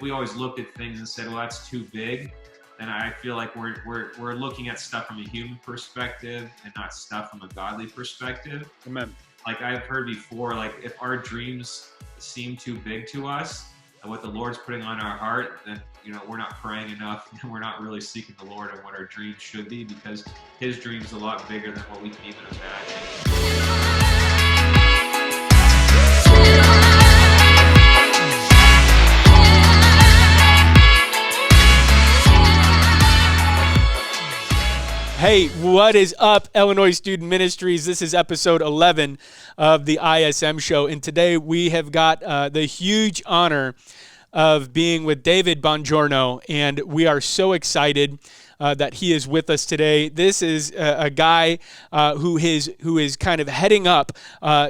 if we always looked at things and said, well, that's too big, then I feel like we're looking at stuff from a human perspective and not stuff from a godly perspective. Amen. Like I've heard before, like if our dreams seem too big to us and what the Lord's putting on our heart, then we're not praying enough and we're not really seeking the Lord and what our dreams should be, because his dream's a lot bigger than what we can even imagine. Hey, what is up, Illinois Student Ministries? This is episode 11 of the ISM Show, and today we have got the huge honor of being with David Bongiorno, and we are so excited that he is with us today. This is a guy who is kind of heading up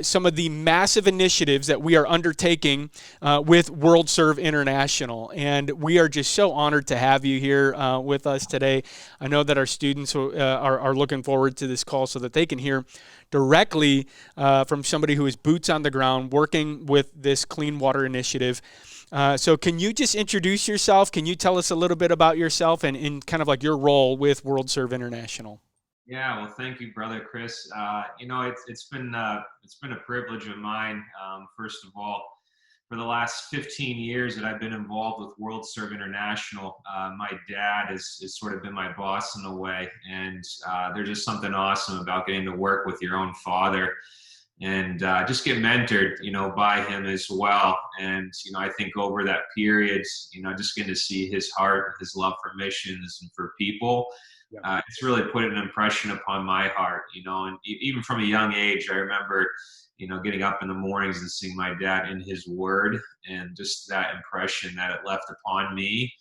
some of the massive initiatives that we are undertaking with World Serve International, and we are just so honored to have you here with us today. I know that our students are looking forward to this call so that they can hear directly from somebody who is boots on the ground working with this clean water initiative. So can you just introduce yourself? Can you tell us a little bit about yourself and kind of like your role with World Serve International? Yeah, well, thank you, brother Chris. It's been a privilege of mine. First of all, for the last 15 years that I've been involved with World Serve International, my dad has sort of been my boss in a way, and there's just something awesome about getting to work with your own father and just get mentored, by him as well. And, I think over that period, just getting to see his heart, his love for missions and for people, it's really put an impression upon my heart, and even from a young age, I remember, getting up in the mornings and seeing my dad in his word, and just that impression that it left upon me.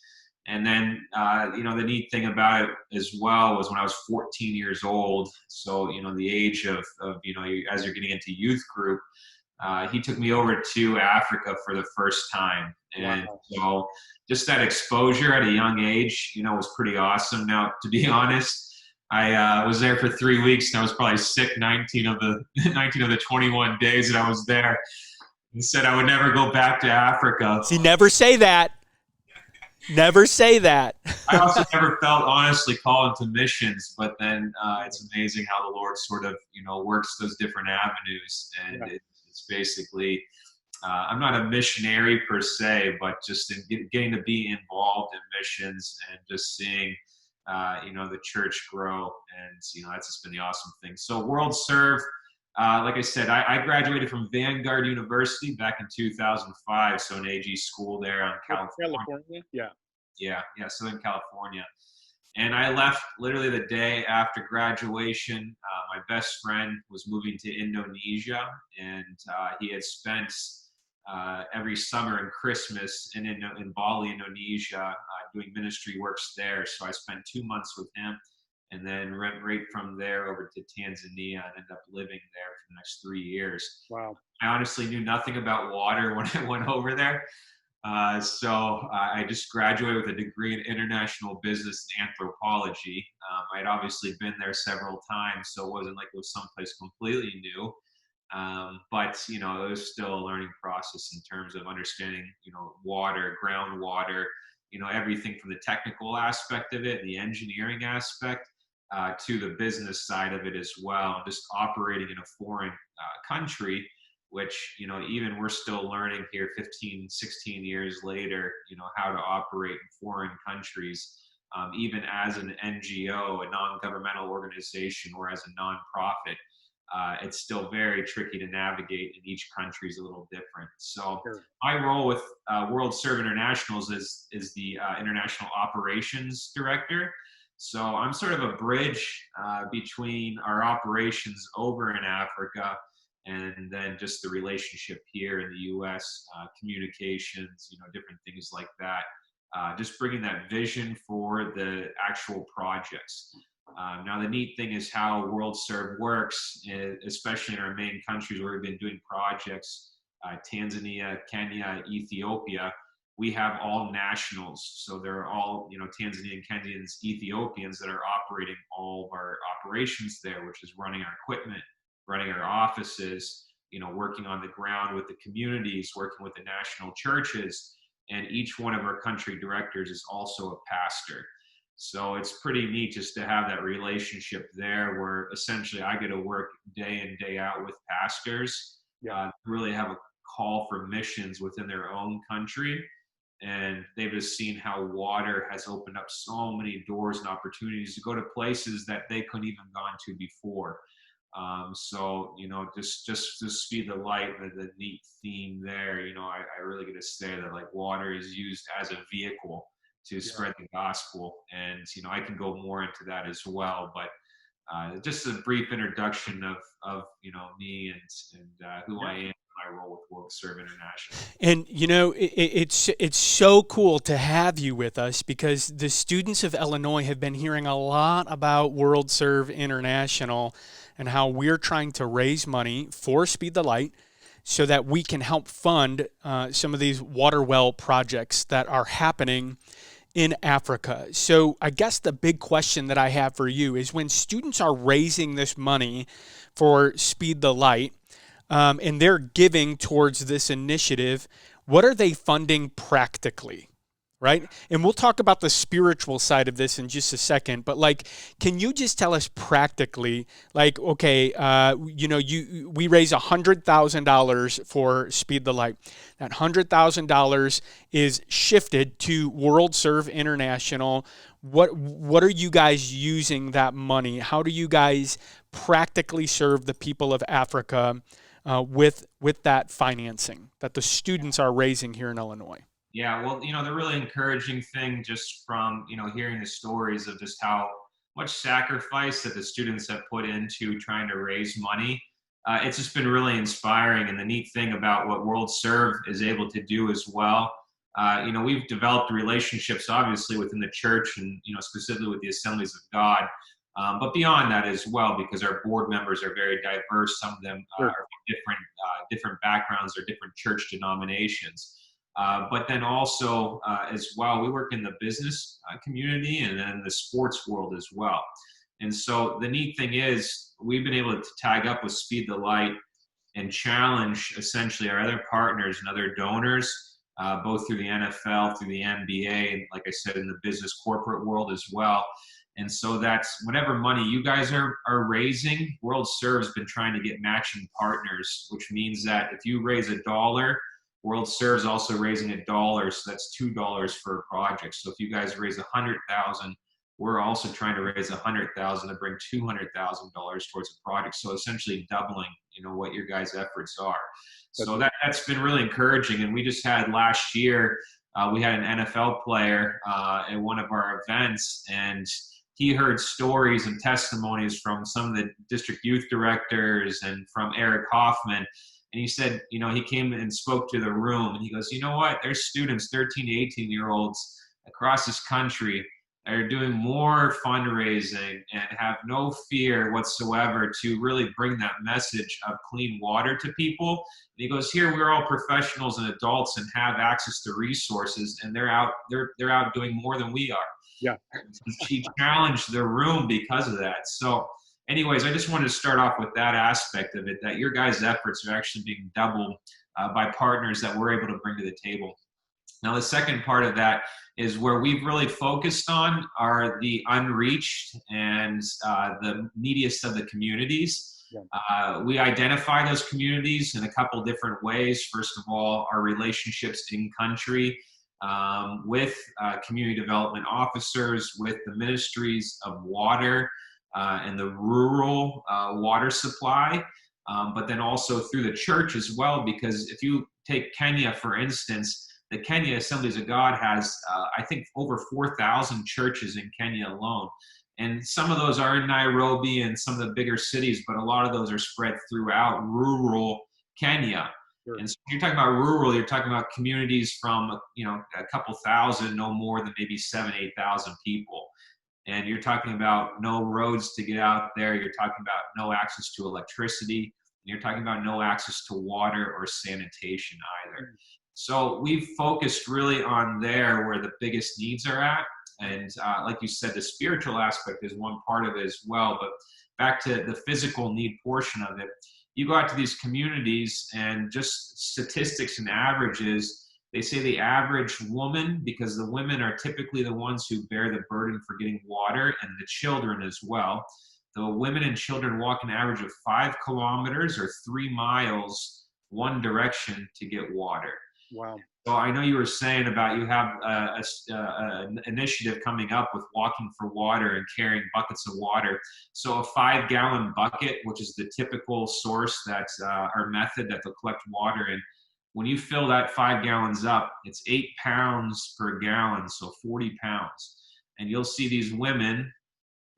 And then, the neat thing about it as well was when I was 14 years old, so, the age of as you're getting into youth group, he took me over to Africa for the first time. And so just that exposure at a young age, was pretty awesome. Now, to be honest, I was there for 3 weeks, and I was probably sick 19 of the 21 days that I was there, and said I would never go back to Africa. See, never say that. Never say that. I also never felt honestly called into missions, but then it's amazing how the Lord sort of, works those different avenues. And it's basically, I'm not a missionary per se, but just in getting to be involved in missions and just seeing, the church grow. And, that's just been the awesome thing. So World Serve, like I said, I graduated from Vanguard University back in 2005, so an AG school there in California. Yeah, Southern California. And I left literally the day after graduation. My best friend was moving to Indonesia, and he had spent every summer and Christmas in Bali, Indonesia, doing ministry works there. So I spent 2 months with him, and then went right from there over to Tanzania and ended up living there for the next 3 years. Wow. I honestly knew nothing about water when I went over there. So I just graduated with a degree in international business and anthropology. I'd obviously been there several times, so it wasn't like it was someplace completely new. But, it was still a learning process in terms of understanding, water, groundwater, everything from the technical aspect of it, the engineering aspect, to the business side of it as well. Just operating in a foreign country, which, even we're still learning here 15, 16 years later, how to operate in foreign countries, even as an NGO, a non-governmental organization, or as a nonprofit. It's still very tricky to navigate, and each country is a little different. So my role with World Serve Internationals is the International Operations Director. So I'm sort of a bridge between our operations over in Africa and then just the relationship here in the U.S., communications, different things like that. Just bringing that vision for the actual projects. Now, the neat thing is how World Serve works, especially in our main countries where we've been doing projects, Tanzania, Kenya, Ethiopia. We have all nationals. So they're all, Tanzanian, Kenyans, Ethiopians that are operating all of our operations there, which is running our equipment, running our offices, working on the ground with the communities, working with the national churches. and each one of our country directors is also a pastor. So it's pretty neat just to have that relationship there where essentially I get to work day in, day out with pastors, really have a call for missions within their own country. And they've just seen how water has opened up so many doors and opportunities to go to places that they couldn't even gone to before. So, just to speed the light, the neat theme there, I really get to say that like water is used as a vehicle to spread the gospel. And, I can go more into that as well, but just a brief introduction of me and who I am, my role with World Serve International. And it's so cool to have you with us because the students of Illinois have been hearing a lot about World Serve International and how we're trying to raise money for Speed the Light so that we can help fund some of these water well projects that are happening in Africa. So I guess the big question that I have for you is when students are raising this money for Speed the Light, and they're giving towards this initiative, what are they funding practically, right? And we'll talk about the spiritual side of this in just a second, but can you just tell us practically, okay, we raise $100,000 for Speed the Light. That $100,000 is shifted to World Serve International. What are you guys using that money? How do you guys practically serve the people of Africa with that financing that the students are raising here in Illinois? Yeah, well, the really encouraging thing just from, hearing the stories of just how much sacrifice that the students have put into trying to raise money, it's just been really inspiring. And the neat thing about what World Serve is able to do as well, we've developed relationships obviously within the church and, specifically with the Assemblies of God. But beyond that as well, because our board members are very diverse. Some of them are from different backgrounds or different church denominations. But then also as well, we work in the business community and then the sports world as well. And so the neat thing is we've been able to tag up with Speed the Light and challenge essentially our other partners and other donors, both through the NFL, through the NBA, and like I said, in the business corporate world as well. And so that's whatever money you guys are raising, World Serve's been trying to get matching partners, which means that if you raise $1, World Serve's also raising $1, so that's $2 for a project. So if you guys raise $100,000, we're also trying to raise $100,000 to bring $200,000 towards a project. So essentially doubling, what your guys' efforts are. So that's been really encouraging. And we just had last year, we had an NFL player at one of our events, and he heard stories and testimonies from some of the district youth directors and from Eric Hoffman. And he said, he came and spoke to the room and he goes, you know what? There's students, 13 to 18-year-olds across this country that are doing more fundraising and have no fear whatsoever to really bring that message of clean water to people. And he goes, here, we're all professionals and adults and have access to resources, and they're out doing more than we are. Yeah. He challenged the room because of that. So anyways, I just wanted to start off with that aspect of it, that your guys' efforts are actually being doubled by partners that we're able to bring to the table. Now, the second part of that is where we've really focused on are the unreached and the neediest of the communities. Yeah. We identify those communities in a couple different ways. First of all, our relationships in country with community development officers, with the ministries of water, and the rural water supply, but then also through the church as well, because if you take Kenya, for instance, the Kenya Assemblies of God has, I think, over 4,000 churches in Kenya alone. And some of those are in Nairobi and some of the bigger cities, but a lot of those are spread throughout rural Kenya. Sure. And so when you're talking about rural, you're talking about communities from, a couple thousand, no more than maybe 7,000, 8,000 people. And you're talking about no roads to get out there. You're talking about no access to electricity. And you're talking about no access to water or sanitation either. So we've focused really on there where the biggest needs are at. And like you said, the spiritual aspect is one part of it as well. But back to the physical need portion of it, you go out to these communities and just statistics and averages, They say the average woman, because the women are typically the ones who bear the burden for getting water, and the children as well. The women and children walk an average of 5 kilometers or 3 miles one direction to get water. Wow. So I know you were saying about you have an initiative coming up with walking for water and carrying buckets of water. So a 5-gallon bucket, which is the typical source that's our method that they'll collect water in. When you fill that 5 gallons up, it's 8 pounds per gallon, so 40 pounds. And you'll see these women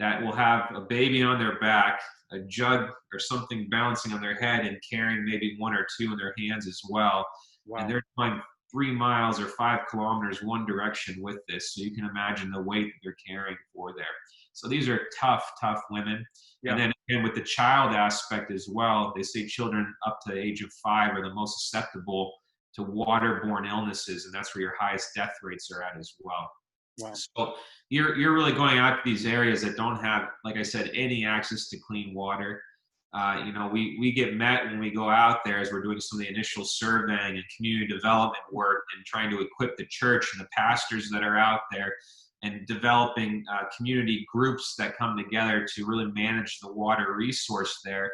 that will have a baby on their back, a jug or something balancing on their head, and carrying maybe 1 or 2 in their hands as well. Wow. And they're going 3 miles or 5 kilometers one direction with this. So you can imagine the weight that they're carrying for there. So these are tough, tough women. Yeah. And then again, with the child aspect as well, they say children up to the age of 5 are the most susceptible to water-borne illnesses, and that's where your highest death rates are at as well. Wow. So you're really going out to these areas that don't have, like I said, any access to clean water. We get met when we go out there as we're doing some of the initial surveying and community development work and trying to equip the church and the pastors that are out there and developing community groups that come together to really manage the water resource there.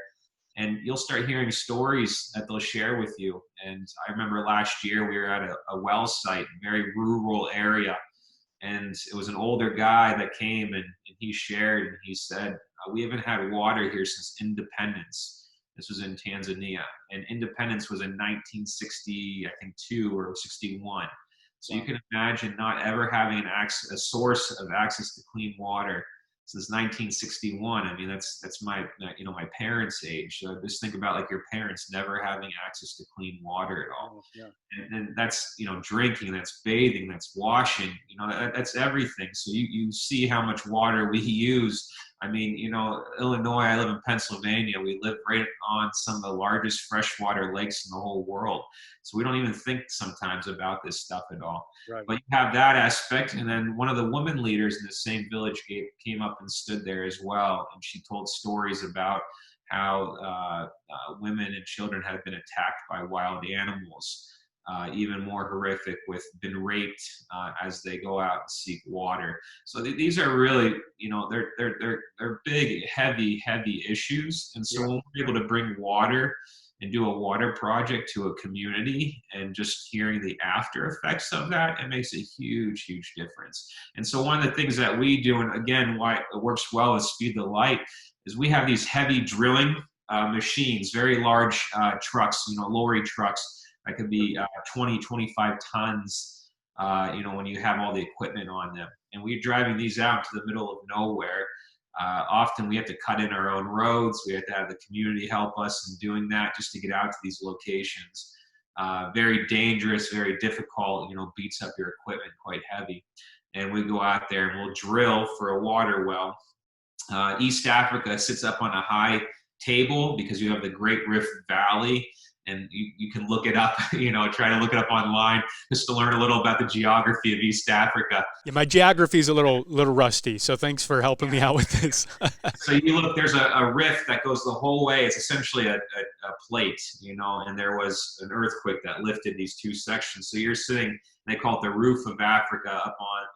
And you'll start hearing stories that they'll share with you. And I remember last year we were at a well site, a very rural area. And it was an older guy that came and he shared, and he said, we haven't had water here since independence. This was in Tanzania. And independence was in 1960, I think 2 or 61. So you can imagine not ever having a source of access to clean water since 1961. I mean, that's my parents' age. So just think about like your parents never having access to clean water at all. Yeah. And that's, drinking, that's bathing, that's washing, that's everything. So you see how much water we use. I mean, Illinois, I live in Pennsylvania. We live right on some of the largest freshwater lakes in the whole world. So we don't even think sometimes about this stuff at all. Right. But you have that aspect. And then one of the women leaders in the same village came up and stood there as well. And she told stories about how women and children had been attacked by wild animals. Even more horrific, been raped as they go out and seek water. So these are really, they're big, heavy issues. And so when we're able to bring water and do a water project to a community and just hearing the after effects of that, it makes a huge, huge difference. And so one of the things that we do, and again, why it works well with Speed the Light, is we have these heavy drilling machines, very large trucks, lorry trucks. That could be 20, 25 tons, when you have all the equipment on them. And we're driving these out to the middle of nowhere. Often we have to cut in our own roads. We have to have the community help us in doing that just to get out to these locations. Very dangerous, very difficult, beats up your equipment, quite heavy. And we go out there and we'll drill for a water well. East Africa sits up on a high table because you have the Great Rift Valley. And you can look it up, try to look it up online just to learn a little about the geography of East Africa. Yeah, my geography is a little rusty, so thanks for helping me out with this. So you look, there's a rift that goes the whole way. It's essentially a plate, and there was an earthquake that lifted these 2 sections. So you're sitting, they call it the roof of Africa,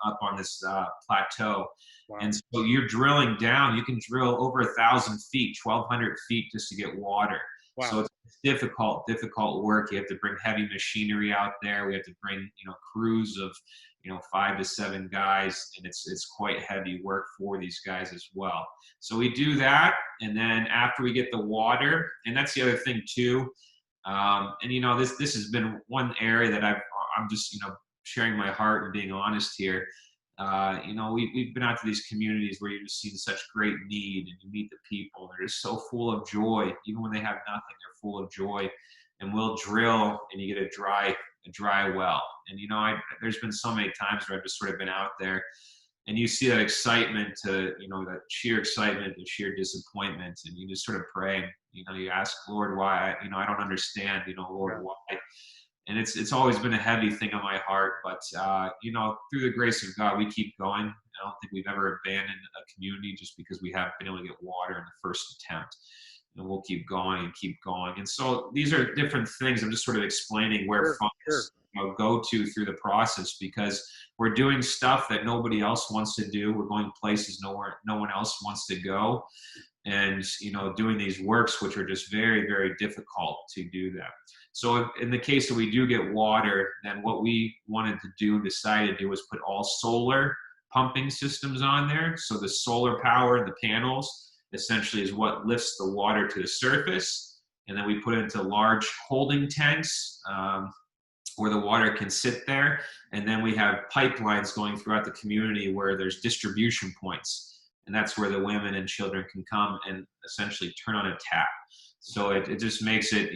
up on this plateau. Wow. And so you're drilling down. You can drill over 1,000 feet, 1,200 feet just to get water. Wow. So it's difficult work. You have to bring heavy machinery out there. We have to bring, crews of, 5 to 7 guys, and it's quite heavy work for these guys as well. So we do that, and then after we get the water, and that's the other thing too. And this has been one area that I'm just sharing my heart and being honest here. We've been out to these communities where you just see such great need, and you meet the people. They're just so full of joy. Even when they have nothing, they're full of joy. And we'll drill, and you get a dry well. And there's been so many times where I've just sort of been out there, and you see that excitement to that sheer excitement and sheer disappointment, and you just sort of pray. You ask, Lord, why? I don't understand. Lord, why? And it's always been a heavy thing on my heart, but through the grace of God, we keep going. I don't think we've ever abandoned a community just because we haven't been able to get water in the first attempt. And we'll keep going and keep going. And so these are different things. I'm just sort of explaining where funds go to through the process, because we're doing stuff that nobody else wants to do. We're going places no one else wants to go, and doing these works which are just very, very difficult to do that. So in the case that we do get water, then what we wanted to do and decided to do was put all solar pumping systems on there. So the solar power, the panels, essentially is what lifts the water to the surface, and then we put it into large holding tanks, where the water can sit there. And then we have pipelines going throughout the community where there's distribution points. And that's where the women and children can come and essentially turn on a tap. So it just makes it,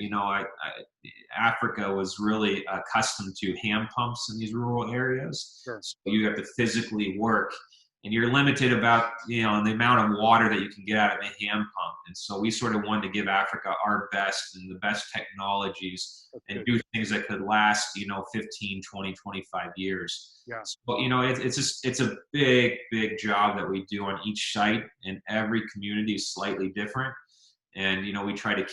Africa was really accustomed to hand pumps in these rural areas. Sure. So you have to physically work, and you're limited about, the amount of water that you can get out of a hand pump. And so we sort of wanted to give Africa our best and the best technologies and do things that could last, 15, 20, 25 years. Yeah. So, it's a big, big job that we do on each site, and every community is slightly different. And, we try to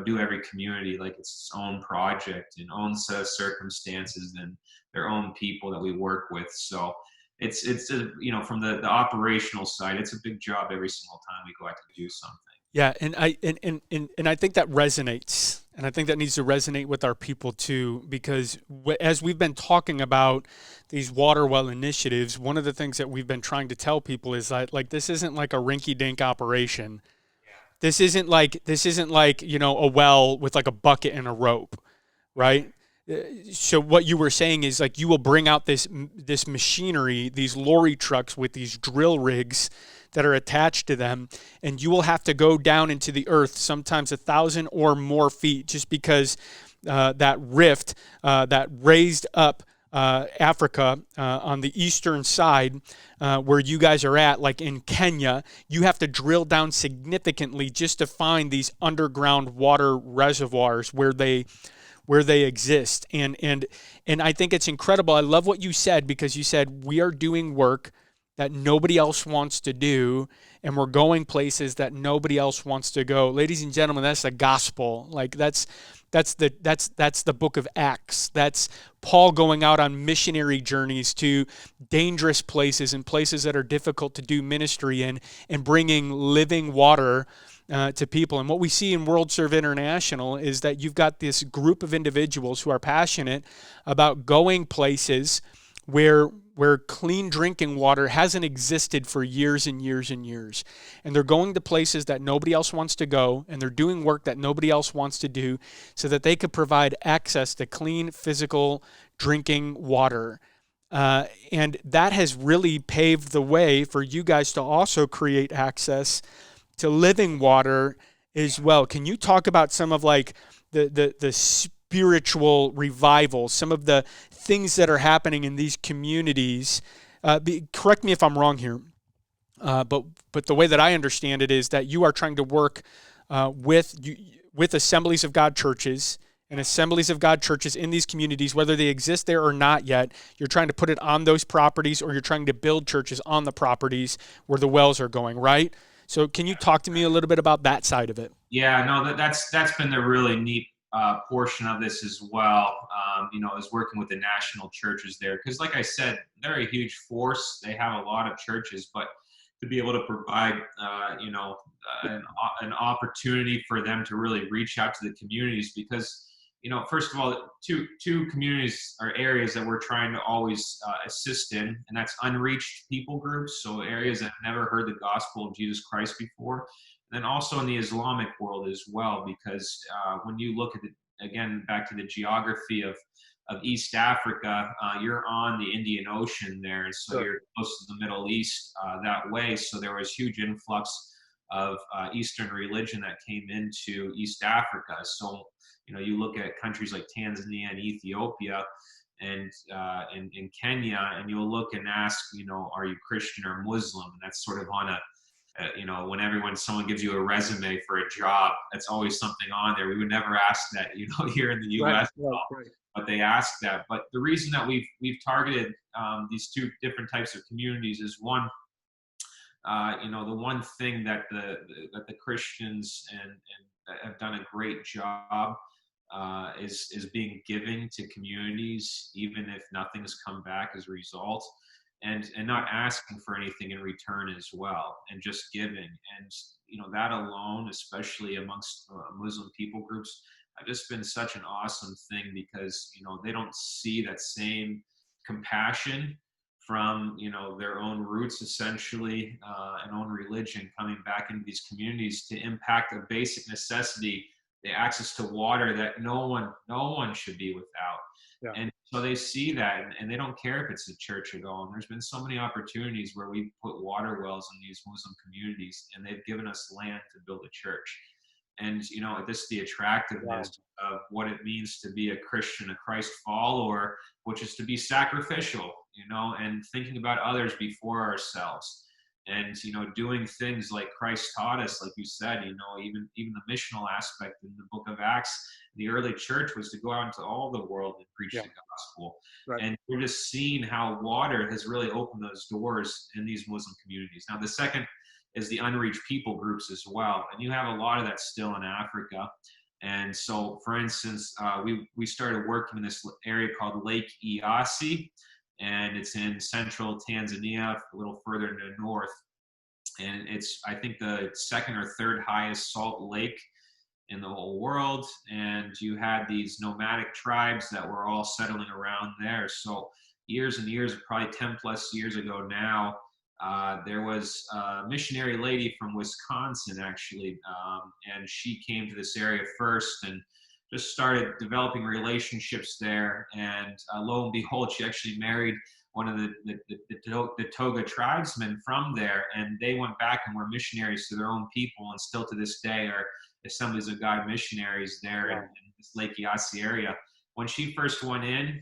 do every community like it's its own project and own set of circumstances and their own people that we work with. So it's from the operational side, it's a big job every single time we go out to do something. Yeah, and I think that resonates, and I think that needs to resonate with our people too, because as we've been talking about these water well initiatives, one of the things that we've been trying to tell people is that, like, this isn't like a rinky-dink operation. This isn't like a well with like a bucket and a rope, right? So what you were saying is, like, you will bring out this machinery, these lorry trucks with these drill rigs that are attached to them, and you will have to go down into the earth, sometimes 1,000 or more feet, just because that rift that raised up Africa on the eastern side, where you guys are at, like in Kenya, you have to drill down significantly just to find these underground water reservoirs where they exist. And I think it's incredible. I love what you said, because you said we are doing work that nobody else wants to do, and we're going places that nobody else wants to go. Ladies and gentlemen, that's the gospel. Like, that's the book of Acts. That's Paul going out on missionary journeys to dangerous places and places that are difficult to do ministry in, and bringing living water to people. And what we see in World Serve International is that you've got this group of individuals who are passionate about going places where clean drinking water hasn't existed for years and years and years. And they're going to places that nobody else wants to go, and they're doing work that nobody else wants to do, so that they could provide access to clean, physical drinking water. And that has really paved the way for you guys to also create access to living water as well. Can you talk about some of, like, the spiritual revival, some of the things that are happening in these communities? Correct me if I'm wrong here, but the way that I understand it is that you are trying to work with Assemblies of God churches and Assemblies of God churches in these communities, whether they exist there or not yet. You're trying to put it on those properties, or you're trying to build churches on the properties where the wells are going, right? So can you talk to me a little bit about that side of it? Yeah, no, that's been the really neat portion of this as well. Is working with the national churches there, because, like I said, they're a huge force. They have a lot of churches, but to be able to provide an opportunity for them to really reach out to the communities, because first of all, two communities or areas that we're trying to always assist in, and that's unreached people groups, so areas that have never heard the gospel of Jesus Christ before. And then also in the Islamic world as well, because when you look at again, back to the geography of East Africa, you're on the Indian Ocean there, and so you're close to the Middle East that way. So there was huge influx of Eastern religion that came into East Africa. So you look at countries like Tanzania and Ethiopia, and in Kenya, and you'll look and ask, are you Christian or Muslim? And that's sort of on a when someone gives you a resume for a job, that's always something on there. We would never ask that, here in the U.S. Right. But they ask that. But the reason that we've targeted these two different types of communities is one, the one thing that the Christians and have done a great job is being given to communities, even if nothing's come back as a result, and not asking for anything in return as well, and just giving. And that alone, especially amongst Muslim people groups, have just been such an awesome thing, because they don't see that same compassion from their own roots, essentially, and own religion, coming back into these communities to impact a basic necessity, the access to water that no one should be without. Yeah. And so they see that, and they don't care if it's a church at all. And there's been so many opportunities where we put water wells in these Muslim communities, and they've given us land to build a church. And this the attractiveness of what it means to be a Christian, a Christ follower, which is to be sacrificial, and thinking about others before ourselves. And doing things like Christ taught us, like you said, even the missional aspect in the book of Acts, the early church was to go out into all the world and preach the gospel. Right. And we're just seeing how water has really opened those doors in these Muslim communities. Now, the second is the unreached people groups as well, and you have a lot of that still in Africa. And so, for instance, we started working in this area called Lake Eyasi, and it's in central Tanzania, a little further to the north. And it's, I think, the second or third highest salt lake in the whole world. And you had these nomadic tribes that were all settling around there. So years and years, probably 10 plus years ago now, there was a missionary lady from Wisconsin, actually, and she came to this area first and just started developing relationships there. And lo and behold, she actually married one of the Toga tribesmen from there, and they went back and were missionaries to their own people, and still to this day are Assemblies of God missionaries there in this Lake Eyasi area. When she first went in,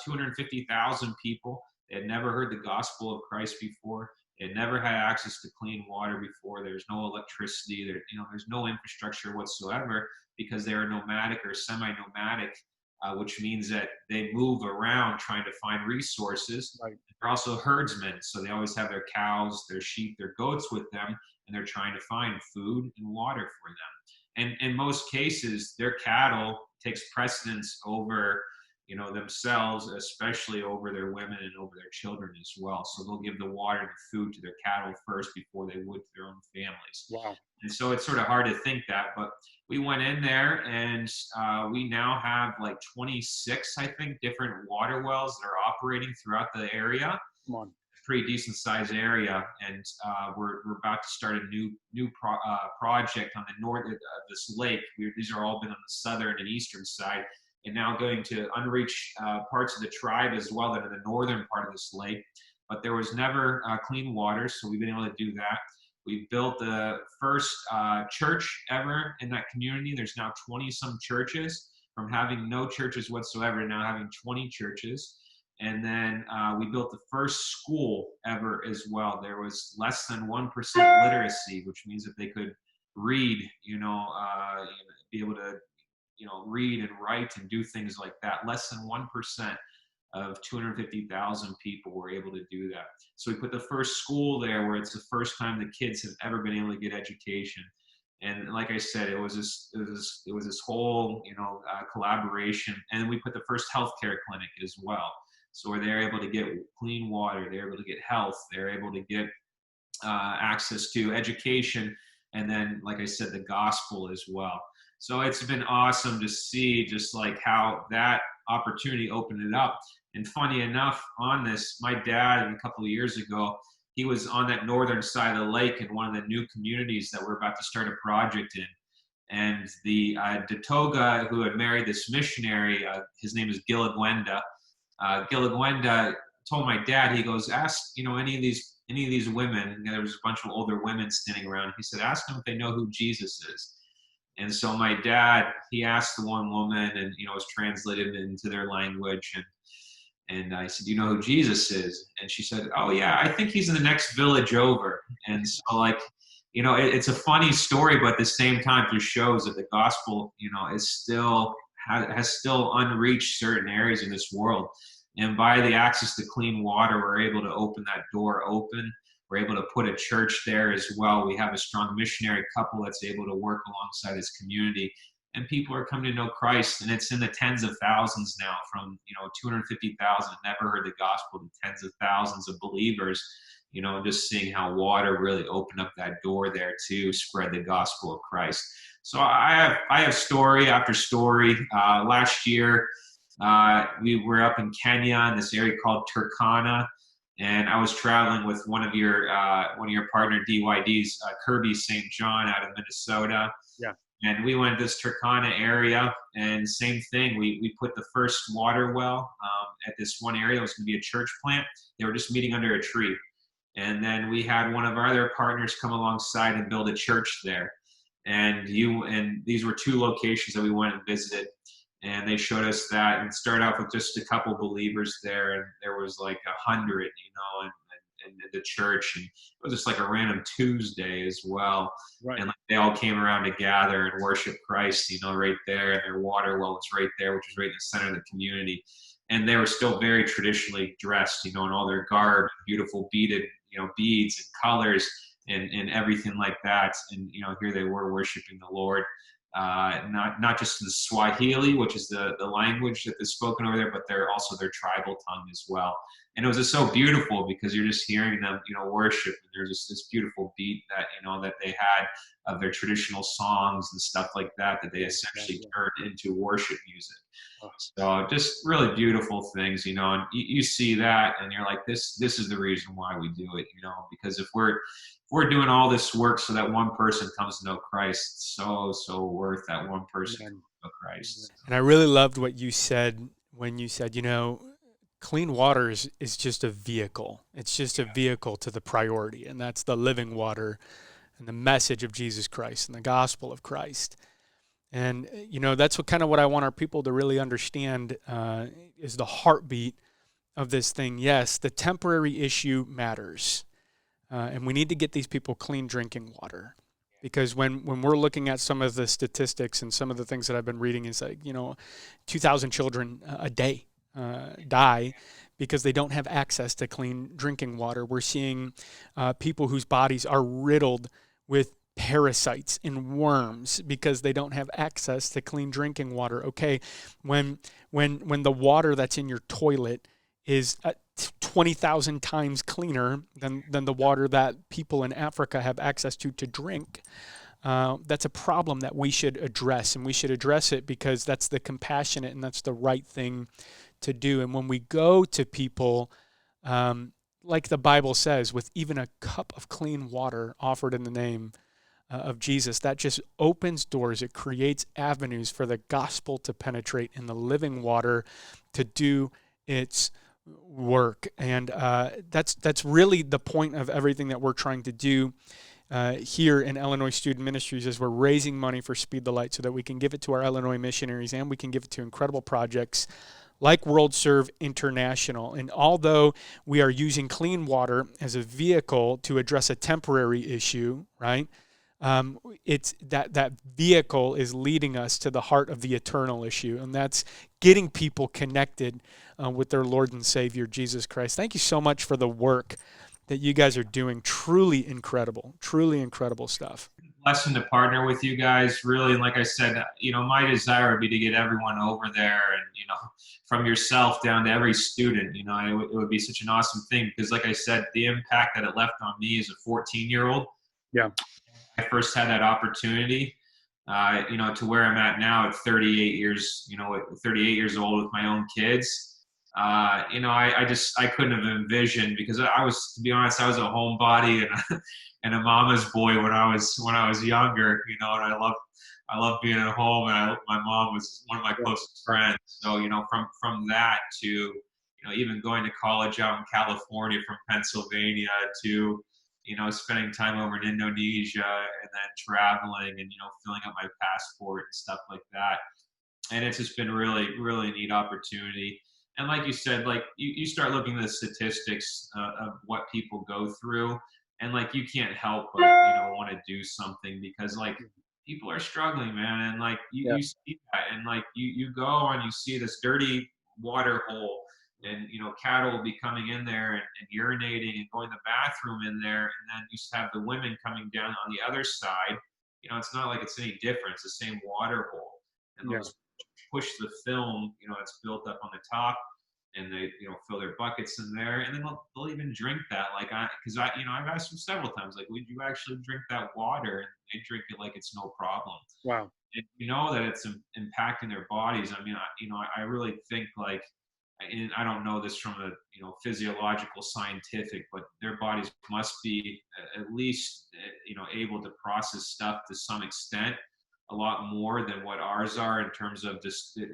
250,000 people. They had never heard the gospel of Christ before. They had never had access to clean water before. There's no electricity. There's no infrastructure whatsoever, because they are nomadic or semi-nomadic, which means that they move around trying to find resources. Right. They're also herdsmen, so they always have their cows, their sheep, their goats with them, and they're trying to find food and water for them. And in most cases, their cattle takes precedence over themselves, especially over their women and over their children as well. So they'll give the water and the food to their cattle first before they would to their own families. Wow. And so it's sort of hard to think that, but we went in there, and we now have like 26, I think, different water wells that are operating throughout the area. Come on. Pretty decent sized area, and we're about to start a new project on the north of this lake. These are all been on the southern and eastern side, and now going to unreached parts of the tribe as well that are the northern part of this lake. But there was never clean water, so we've been able to do that. We built the first church ever in that community. There's now 20-some churches, from having no churches whatsoever to now having 20 churches. And then we built the first school ever as well. There was less than 1% literacy, which means that they could read, be able to, read and write and do things like that. Less than 1% of 250,000 people were able to do that. So we put the first school there, where it's the first time the kids have ever been able to get education. And like I said, it was this whole, collaboration. And we put the first healthcare clinic as well. So where they're able to get clean water, they're able to get health, they're able to get access to education, and then, like I said, the gospel as well. So it's been awesome to see just like how that opportunity opened it up. And funny enough, on this, my dad, a couple of years ago, he was on that northern side of the lake in one of the new communities that we're about to start a project in. And the Datoga who had married this missionary, his name is Gilagwenda. Gilagwenda told my dad, he goes, ask, any of these women, there was a bunch of older women standing around. He said, ask them if they know who Jesus is. And so my dad, he asked the one woman, and, it was translated into their language. And I said, do you know who Jesus is? And she said, oh yeah, I think he's in the next village over. And so it's a funny story, but at the same time, it shows that the gospel, is still has still unreached certain areas in this world. And by the access to clean water, we're able to open that door open. We're able to put a church there as well. We have a strong missionary couple that's able to work alongside this community. and people are coming to know Christ, and it's in the tens of thousands now, from 250,000 never heard the gospel to tens of thousands of believers. Just seeing how water really opened up that door there to spread the gospel of Christ. So I have story after story. Last year, we were up in Kenya in this area called Turkana, and I was traveling with one of your partner DYDs, Kirby St. John out of Minnesota. Yeah. And we went to this Turkana area, and same thing. We put the first water well at this one area. It was going to be a church plant. They were just meeting under a tree. And then we had one of our other partners come alongside and build a church there. And these were two locations that we went and visited. And they showed us that, and started off with just a couple believers there, and there was like 100, in the church, and it was just like a random Tuesday as well. Right. And like they all came around to gather and worship Christ, right there, and their water well was right there, which was right in the center of the community. And they were still very traditionally dressed, in all their garb, beautiful beaded, beads and colors and everything like that. And here they were worshiping the Lord. Not just the Swahili, which is the language that is spoken over there, but they're also their tribal tongue as well. And it was just so beautiful because you're just hearing them, worship. And there's just this beautiful beat that, that they had of their traditional songs and stuff like that they essentially turned into worship music. So just really beautiful things, and you see that and you're like, this is the reason why we do it, because if we're doing all this work so that one person comes to know Christ, it's so worth that one person to know Christ. And I really loved what you said when you said, clean water is just a vehicle. It's just a vehicle to the priority, and that's the living water and the message of Jesus Christ and the gospel of Christ. And, that's what I want our people to really understand is the heartbeat of this thing. Yes, the temporary issue matters. And we need to get these people clean drinking water, because when we're looking at some of the statistics and some of the things that I've been reading, is like, 2,000 children a day die because they don't have access to clean drinking water. We're seeing people whose bodies are riddled with parasites and worms because they don't have access to clean drinking water. Okay, when the water that's in your toilet is 20,000 times cleaner than the water that people in Africa have access to drink. That's a problem that we should address, and we should address it because that's the compassionate and that's the right thing to do. And when we go to people, like the Bible says, with even a cup of clean water offered in the name of Jesus, that just opens doors. It creates avenues for the gospel to penetrate and the living water to do its work. And that's really the point of everything that we're trying to do here in Illinois Student Ministries, is we're raising money for Speed the Light so that we can give it to our Illinois missionaries, and we can give it to incredible projects like World Serve International. And although we are using clean water as a vehicle to address a temporary issue, right? It's that vehicle is leading us to the heart of the eternal issue, and that's getting people connected with their Lord and Savior, Jesus Christ. Thank you so much for the work that you guys are doing. Truly incredible stuff. Blessing to partner with you guys, really. And like I said, my desire would be to get everyone over there, and from yourself down to every student. It would be such an awesome thing, because like I said, the impact that it left on me as a 14-year-old. Yeah. I first had that opportunity, to where I'm at now at 38 years, 38 years old with my own kids. I couldn't have envisioned, because to be honest, I was a homebody and a mama's boy when I was younger, and I love being at home, and my mom was one of my closest friends. So, from that to, even going to college out in California from Pennsylvania to, spending time over in Indonesia, and then traveling and, filling up my passport and stuff like that. And it's just been really, really neat opportunity. And like you said, like you start looking at the statistics of what people go through, and like you can't help but want to do something, because like people are struggling, man. And like you see that, and like you go and you see this dirty water hole, and cattle will be coming in there and urinating and going to the bathroom in there, and then you just have the women coming down on the other side. It's not like it's any different. It's the same water hole. and Yeah. those push the film, that's built up on the top, and they, fill their buckets in there, and then they'll even drink that. Like because I've asked them several times, like, would you actually drink that water? And they drink it like it's no problem. Wow. And you know that it's impacting their bodies. I mean, I really think like, and I don't know this from a physiological scientific, but their bodies must be at least able to process stuff to some extent a lot more than what ours are in terms of just the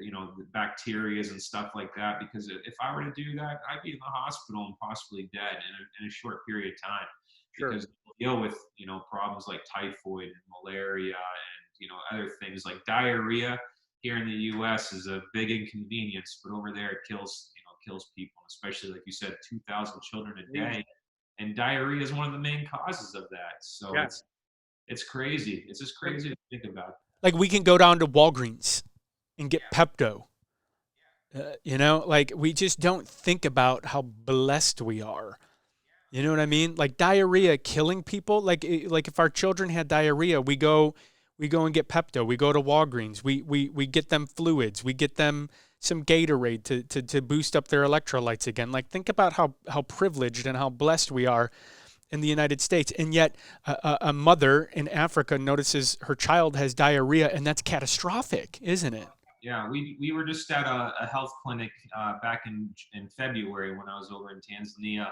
bacterias and stuff like that. Because if I were to do that, I'd be in the hospital and possibly dead in a short period of time. Sure. Because they deal with problems like typhoid and malaria and other things like diarrhea. Here in the U.S. is a big inconvenience, but over there it kills people, especially like you said, 2,000 children a day, and diarrhea is one of the main causes of that. So Yeah. it's crazy. It's just crazy to think about. Like we can go down to Walgreens and get Pepto. Like we just don't think about how blessed we are. You know what I mean? Like diarrhea killing people. Like if our children had diarrhea, we go and get Pepto. We go to Walgreens. We get them fluids. We get them some Gatorade to boost up their electrolytes again. Like think about how privileged and how blessed we are in the United States. And yet a mother in Africa notices her child has diarrhea, and that's catastrophic, isn't it? Yeah, we were just at a health clinic back in February when I was over in Tanzania,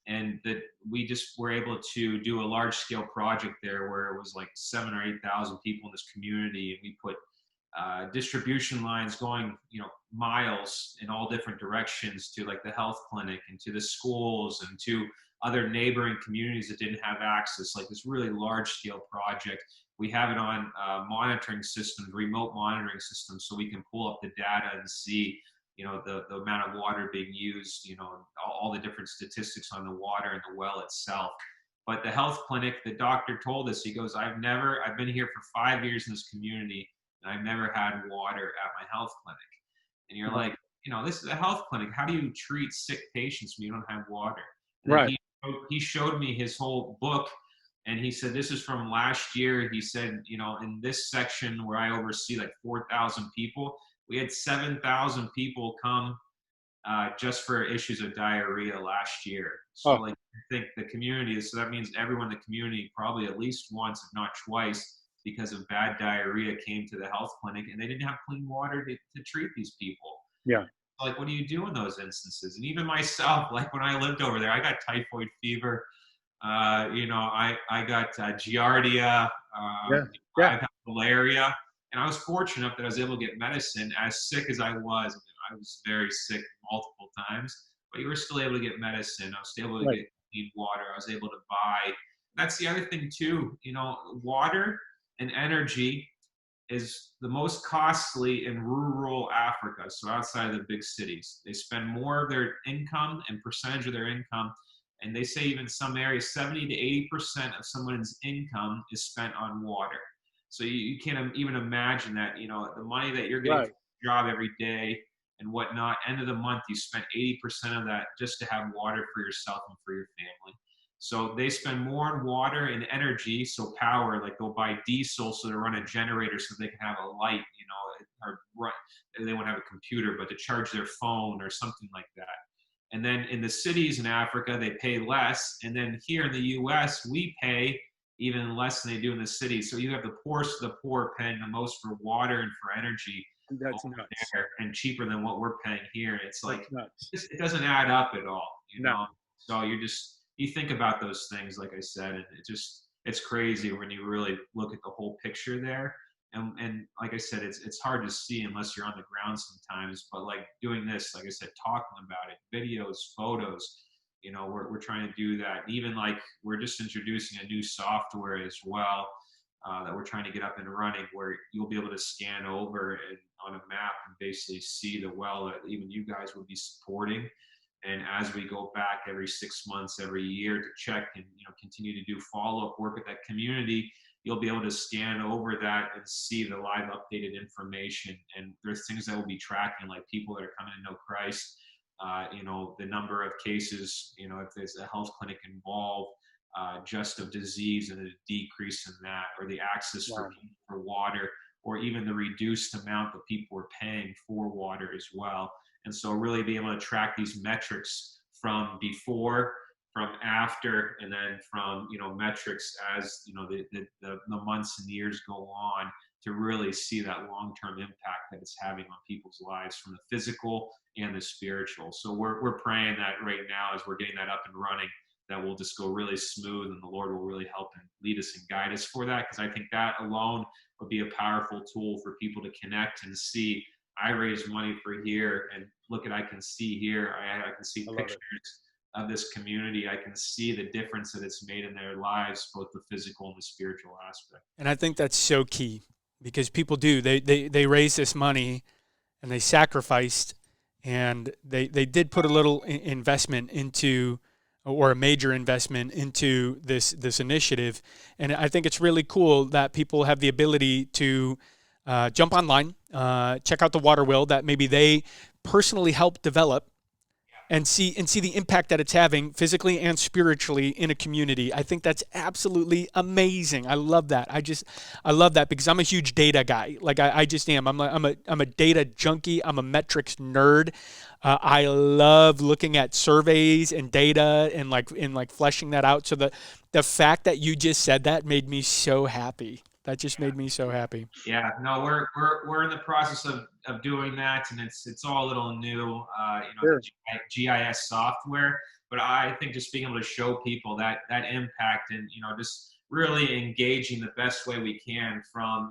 and that we just were able to do a large scale project there where it was like 7 or 8,000 people in this community, and we put distribution lines going miles in all different directions to like the health clinic and to the schools and to other neighboring communities that didn't have access. Like this really large scale project. We have it on monitoring systems, remote monitoring systems, so we can pull up the data and see the amount of water being used, all the different statistics on the water and the well itself. But the health clinic, the doctor told us, he goes, I've been here for 5 years in this community, and I've never had water at my health clinic. And you're like, this is a health clinic. How do you treat sick patients when you don't have water? And then Right. he showed me his whole book, and he said, this is from last year. He said, in this section where I oversee like 4,000 people, we had 7,000 people come just for issues of diarrhea last year. So Oh, like, I think the community, so that means everyone in the community probably at least once, if not twice, because of bad diarrhea came to the health clinic, and they didn't have clean water to treat these people. yeah. Like, what do you do in those instances? And even myself, like when I lived over there, I got typhoid fever. I got Giardia. Yeah. I Yeah. got malaria. And I was fortunate enough that I was able to get medicine. As sick as I was very sick multiple times, but you were still able to get medicine. I was still able to Right. get clean water. I was able to buy. That's the other thing too. Water and energy is the most costly in rural Africa, so outside of the big cities. They spend more of their income and percentage of their income, and they say even some areas 70 to 80% of someone's income is spent on water. So you can't even imagine that, the money that you're getting Right. from your job every day and whatnot, end of the month, you spent 80% of that just to have water for yourself and for your family. So they spend more on water and energy, so power, like they'll buy diesel so they run a generator so they can have a light, or run, they won't have a computer, but to charge their phone or something like that. And then in the cities in Africa, they pay less. And then here in the US, we pay even less than they do in the cities. So you have the poorest of the poor paying the most for water and for energy That's over nuts. there, and cheaper than what we're paying here. It's That's like, nuts. it doesn't add up at all, No. So you think about those things, like I said, and it's crazy when you really look at the whole picture there. And like I said, it's hard to see unless you're on the ground sometimes. But like doing this, like I said, talking about it, videos, photos, we're trying to do that. Even like we're just introducing a new software as well, that we're trying to get up and running, where you'll be able to scan over and on a map and basically see the well that even you guys would be supporting. And as we go back every 6 months, every year to check and continue to do follow-up work with that community, you'll be able to scan over that and see the live updated information. And there's things that will be tracking, like people that are coming to know Christ, the number of cases, if there's a health clinic involved, just of disease and a decrease in that, or the access for Wow. people for water, or even the reduced amount that people were paying for water as well. And so really being able to track these metrics from before, from after, and then from, metrics as, the months and years go on, to really see that long-term impact that it's having on people's lives from the physical and the spiritual. So we're praying that right now, as we're getting that up and running, that will just go really smooth, and the Lord will really help and lead us and guide us for that. Because I think that alone would be a powerful tool for people to connect and see, I raise money for here, and look at, I can see here, I can see pictures of this community. I can see the difference that it's made in their lives, both the physical and the spiritual aspect. And I think that's so key, because people do, they raise this money and they sacrificed, and they did put a little investment into, or a major investment into this initiative. And I think it's really cool that people have the ability to jump online, check out the water wheel that maybe they personally helped develop, and see the impact that it's having physically and spiritually in a community. I think that's absolutely amazing. I love that. I love that, because I'm a huge data guy. Like I just am. I'm a data junkie. I'm a metrics nerd. I love looking at surveys and data and like fleshing that out. So the fact that you just said that made me so happy. That just made me so happy. Yeah, no, we're in the process of doing that, and it's all a little new, Sure. the GIS software. But I think just being able to show people that impact, and just really engaging the best way we can from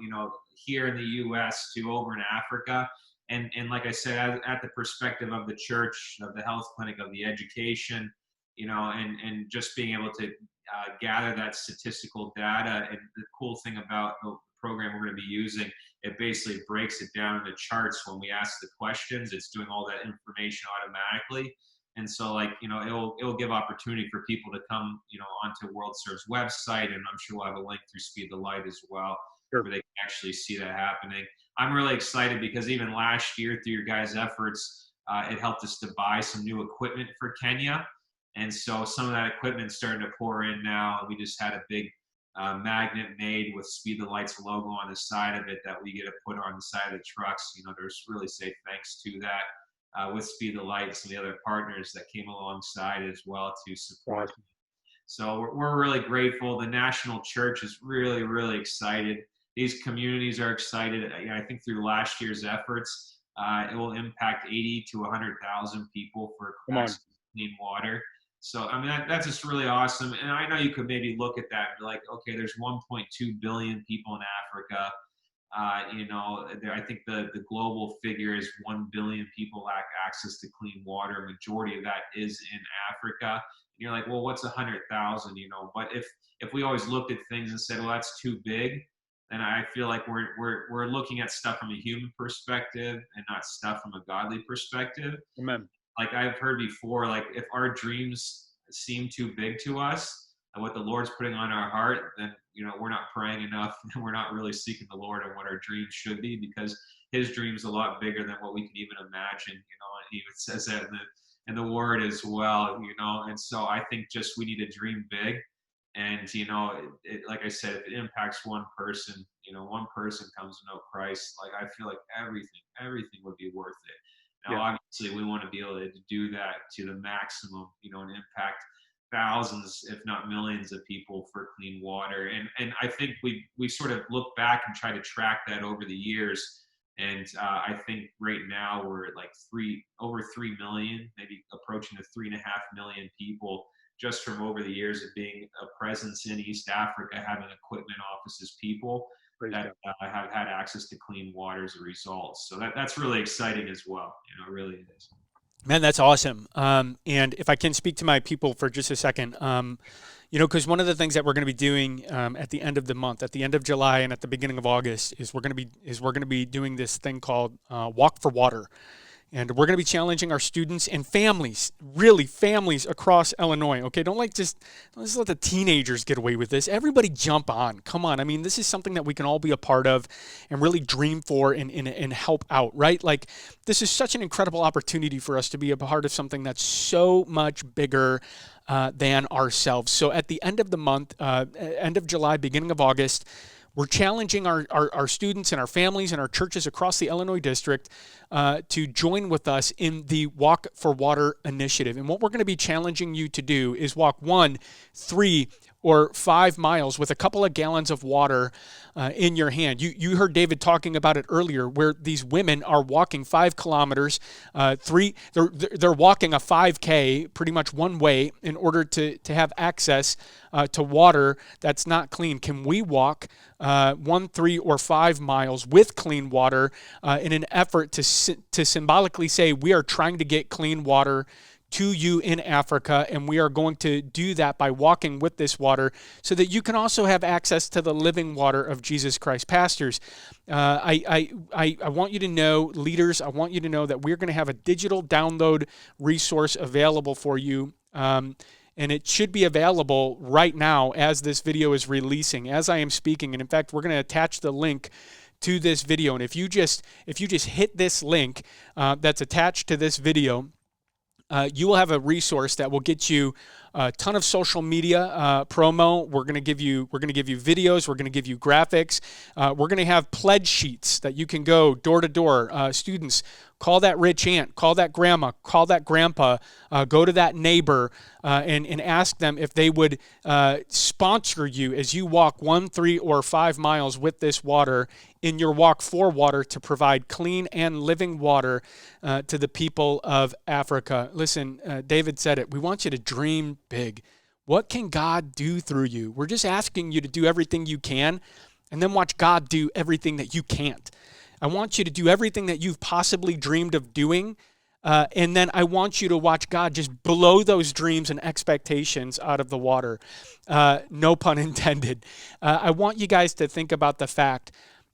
here in the U.S. to over in Africa, and like I said, at the perspective of the church, of the health clinic, of the education, and just being able to gather that statistical data. And the cool thing about the program we're going to be using, it basically breaks it down into charts. When we ask the questions, it's doing all that information automatically. And so, it'll give opportunity for people to come, onto WorldServe's website, and I'm sure we'll have a link through Speed the Light as well, Sure. where they can actually see that happening. I'm really excited, because even last year, through your guys' efforts, it helped us to buy some new equipment for Kenya. And so some of that equipment's starting to pour in now. And we just had a big magnet made with Speed the Light's logo on the side of it that we get to put on the side of the trucks. There's really say thanks to that with Speed the Light and some of the other partners that came alongside as well to support. Awesome. So we're really grateful. The national church is really, really excited. These communities are excited. I think through last year's efforts, it will impact 80 to 100,000 people for access to clean water. So, that's just really awesome. And I know you could maybe look at that and be like, okay, there's 1.2 billion people in Africa. I think the global figure is 1 billion people lack access to clean water. Majority of that is in Africa. And you're like, well, what's 100,000? But if we always looked at things and said, well, that's too big, then I feel like we're looking at stuff from a human perspective and not stuff from a godly perspective. Amen. Like I've heard before, like if our dreams seem too big to us and what the Lord's putting on our heart, then we're not praying enough, and we're not really seeking the Lord on what our dreams should be, because His dream's a lot bigger than what we can even imagine. And He even says that in the Word as well. And so I think just we need to dream big, and like I said, if it impacts one person, one person comes to know Christ, like I feel like everything would be worth it. Now, obviously, we want to be able to do that to the maximum, and impact thousands, if not millions, of people for clean water. And I think we sort of look back and try to track that over the years. And I think right now we're at like over 3 million, maybe approaching the 3.5 million people, just from over the years of being a presence in East Africa, having equipment offices, people that have had access to clean water as a result. So that's really exciting as well. It really is. Man, that's awesome. And if I can speak to my people for just a second, because one of the things that we're going to be doing at the end of the month, at the end of July and at the beginning of August, is we're going to be doing this thing called Walk for Water. And we're going to be challenging our students and families, really families across Illinois. Okay, don't just let the teenagers get away with this. Everybody jump on. Come on. This is something that we can all be a part of and really dream for and help out, right? Like, this is such an incredible opportunity for us to be a part of something that's so much bigger than ourselves. So at the end of the month, end of July, beginning of August, We're challenging our students and our families and our churches across the Illinois district to join with us in the Walk for Water initiative. And what we're going to be challenging you to do is walk 1, 3, or 5 miles with a couple of gallons of water in your hand. You heard David talking about it earlier, where these women are walking 5 kilometers, they're walking a 5K pretty much one way in order to have access to water that's not clean. Can we walk 1, 3, or 5 miles with clean water in an effort to symbolically say we are trying to get clean water to you in Africa, and we are going to do that by walking with this water so that you can also have access to the living water of Jesus Christ. Pastors, I want you to know, leaders, I want you to know that we're going to have a digital download resource available for you, and it should be available right now as this video is releasing, as I am speaking. And in fact, we're going to attach the link to this video. And if you just hit this link that's attached to this video, you will have a resource that will get you a ton of social media promo. We're going to give you videos. We're going to give you graphics. We're going to have pledge sheets that you can go door to door. Students, call that rich aunt, call that grandma, call that grandpa, go to that neighbor and ask them if they would sponsor you as you walk 1, 3, or 5 miles with this water in your walk for water to provide clean and living water to the people of Africa. Listen, David said it. We want you to dream big. What can God do through you? We're just asking you to do everything you can and then watch God do everything that you can't. I want you to do everything that you've possibly dreamed of doing, and then I want you to watch God just blow those dreams and expectations out of the water. No pun intended. I want you guys to think about the fact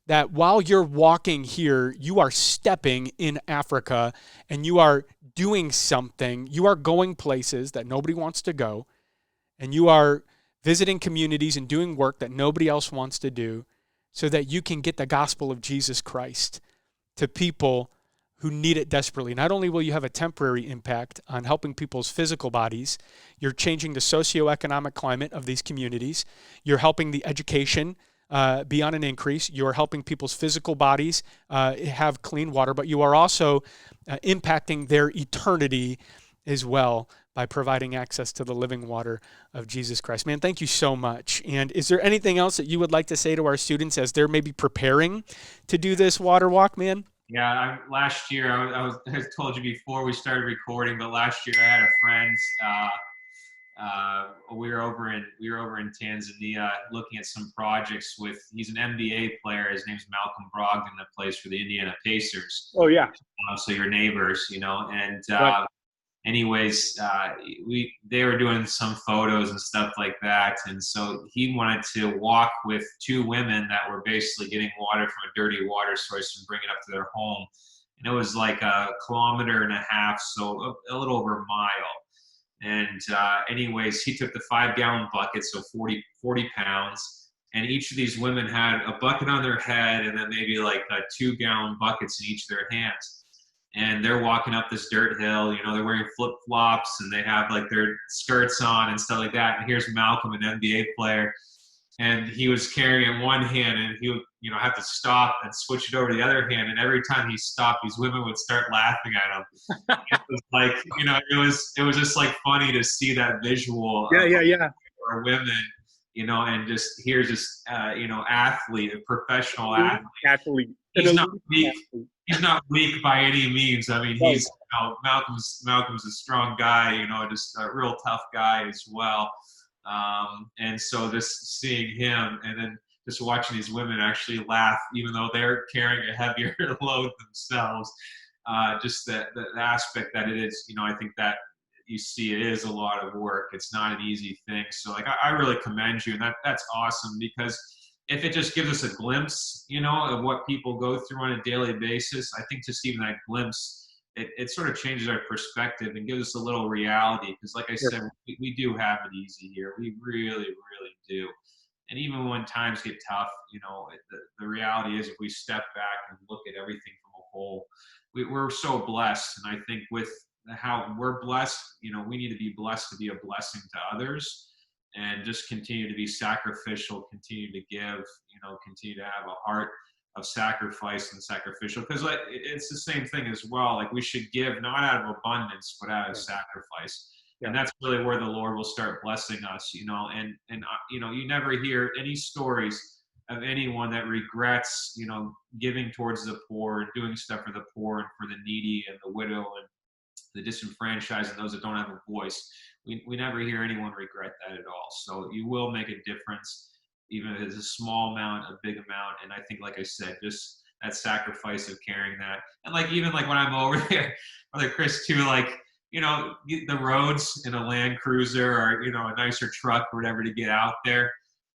that while you're walking here, you are stepping in Africa and you are doing something. You are going places that nobody wants to go, and you are visiting communities and doing work that nobody else wants to do so that you can get the gospel of Jesus Christ to people who need it desperately. Not only will you have a temporary impact on helping people's physical bodies, you're changing the socioeconomic climate of these communities, you're helping the education be on an increase. You're helping people's physical bodies have clean water, but you are also impacting their eternity as well by providing access to the living water of Jesus Christ. Man, thank you so much. And is there anything else that you would like to say to our students as they're maybe preparing to do this water walk, man? Yeah, last year, I told you before we started recording, but last year I had a friend. We were over in Tanzania looking at some projects with. He's an NBA player. His name's Malcolm Brogdon that plays for the Indiana Pacers. Oh yeah. So your neighbors, and Right. anyways, they were doing some photos and stuff like that, and so he wanted to walk with 2 women that were basically getting water from a dirty water source and bring it up to their home, and it was like 1.5 kilometers, so a little over a mile. And anyways, he took the 5-gallon bucket, so 40 pounds, and each of these women had a bucket on their head and then maybe like 2-gallon buckets in each of their hands. And they're walking up this dirt hill, they're wearing flip-flops and they have like their skirts on and stuff like that. And here's Malcolm, an NBA player, and he was carrying in one hand, and he would, have to stop and switch it over to the other hand. And every time he stopped, these women would start laughing at him. It was like, it was just like funny to see that visual. Yeah. For women, and just here's this, athlete, a professional athlete. He's not weak. He's not weak by any means. I mean, he's Malcolm's a strong guy. Just a real tough guy as well. And so just seeing him and then just watching these women actually laugh, even though they're carrying a heavier load themselves, just the aspect that it is, I think that you see it is a lot of work. It's not an easy thing. So like, I really commend you, and that's awesome, because if it just gives us a glimpse, of what people go through on a daily basis, I think just even that glimpse, it sort of changes our perspective and gives us a little reality. Because like I said, we do have it easy here. We really, really do. And even when times get tough, the reality is if we step back and look at everything from a whole, we're so blessed. And I think with how we're blessed, we need to be blessed to be a blessing to others. and just continue to be sacrificial, continue to give, continue to have a heart of sacrifice and sacrificial, because like it's the same thing as well. Like we should give not out of abundance, but out of sacrifice. And that's really where the Lord will start blessing us, and you never hear any stories of anyone that regrets, giving towards the poor and doing stuff for the poor and for the needy and the widow and the disenfranchised and those that don't have a voice. We never hear anyone regret that at all. So you will make a difference, even if it's a small amount, a big amount. And I think, like I said, just that sacrifice of carrying that. And like, even like when I'm over there, Brother Chris too, like, the roads in a Land Cruiser or, a nicer truck or whatever to get out there.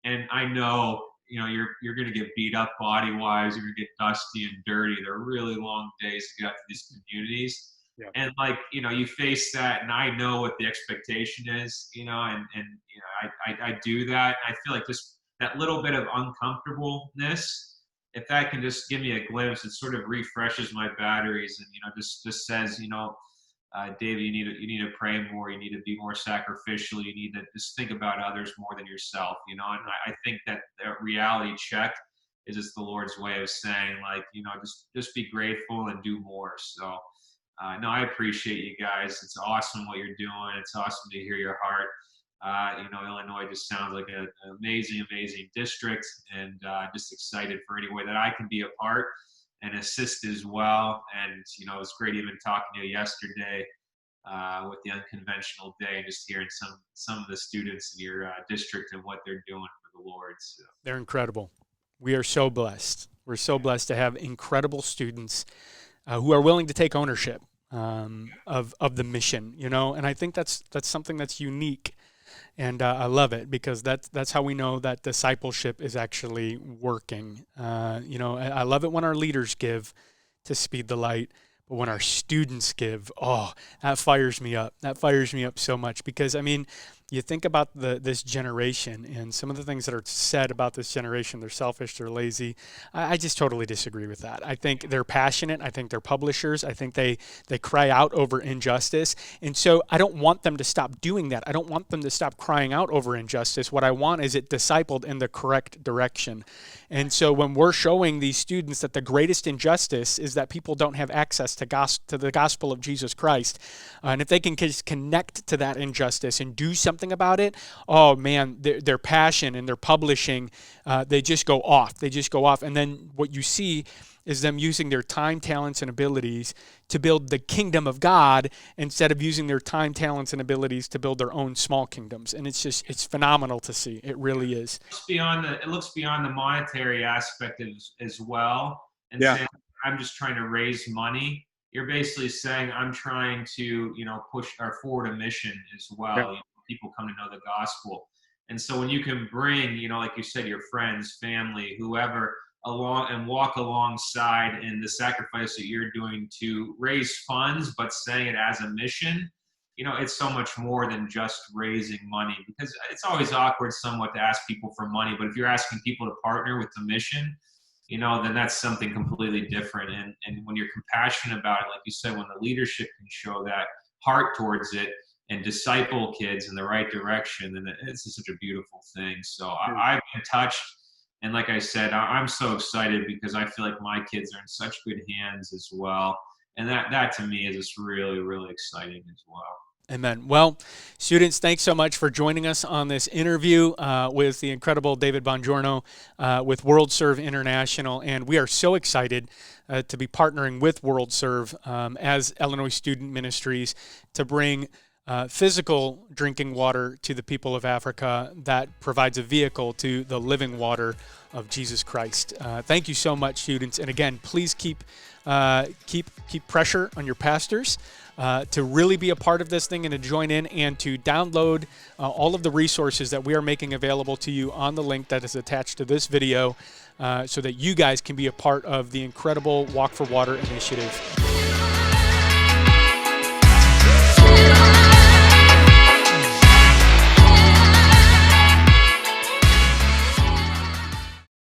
And I know, you're going to get beat up body wise. You're going to get dusty and dirty. They're really long days to get out to these communities. Yeah. And like, you face that, and I know what the expectation is, I do that. I feel like just that little bit of uncomfortableness, if that can just give me a glimpse, it sort of refreshes my batteries and, just says, David, you need to pray more. You need to be more sacrificial. You need to just think about others more than yourself, and I think that reality check is just the Lord's way of saying, like, just be grateful and do more. So, no, I appreciate you guys. It's awesome what you're doing. It's awesome to hear your heart. Illinois just sounds like an amazing, amazing district, and just excited for any way that I can be a part and assist as well. And, it was great even talking to you yesterday with the unconventional day, and just hearing some of the students in your district and what they're doing for the Lord. So. They're incredible. We are so blessed. We're so blessed to have incredible students who are willing to take ownership of the mission, and I think that's something that's unique. And I love it, because that's how we know that discipleship is actually working. I love it when our leaders give to speed the light, but when our students give, that fires me up. That fires me up so much, because, you think about this generation and some of the things that are said about this generation. They're selfish, they're lazy. I just totally disagree with that. I think they're passionate. I think they're publishers. I think they cry out over injustice. And so I don't want them to stop doing that. I don't want them to stop crying out over injustice. What I want is it discipled in the correct direction. And so when we're showing these students that the greatest injustice is that people don't have access to the gospel of Jesus Christ, and if they can just connect to that injustice and do something about it, oh man, their passion and their publishing, they just go off. And then what you see is them using their time, talents, and abilities to build the kingdom of God, instead of using their time, talents, and abilities to build their own small kingdoms. And it's phenomenal to see. It really is. It looks beyond the monetary aspect as well. And saying, I'm just trying to raise money. You're basically saying, I'm trying to, push or forward a mission as well. Yeah. People come to know the gospel. And so when you can bring, like you said, your friends, family, whoever along and walk alongside in the sacrifice that you're doing to raise funds, but saying it as a mission, it's so much more than just raising money, because it's always awkward somewhat to ask people for money. But if you're asking people to partner with the mission, then that's something completely different. And when you're compassionate about it, like you said, when the leadership can show that heart towards it and disciple kids in the right direction, then it's just such a beautiful thing. So I've been touched. And like I said, I'm so excited, because I feel like my kids are in such good hands as well. And that to me is just really, really exciting as well. Amen. Well, students, thanks so much for joining us on this interview with the incredible David Bongiorno with World Serve International. And we are so excited to be partnering with World Serve as Illinois Student Ministries to bring physical drinking water to the people of Africa that provides a vehicle to the living water of Jesus Christ. Thank you so much, students. And again, please keep pressure on your pastors to really be a part of this thing and to join in and to download all of the resources that we are making available to you on the link that is attached to this video so that you guys can be a part of the incredible Walk for Water initiative.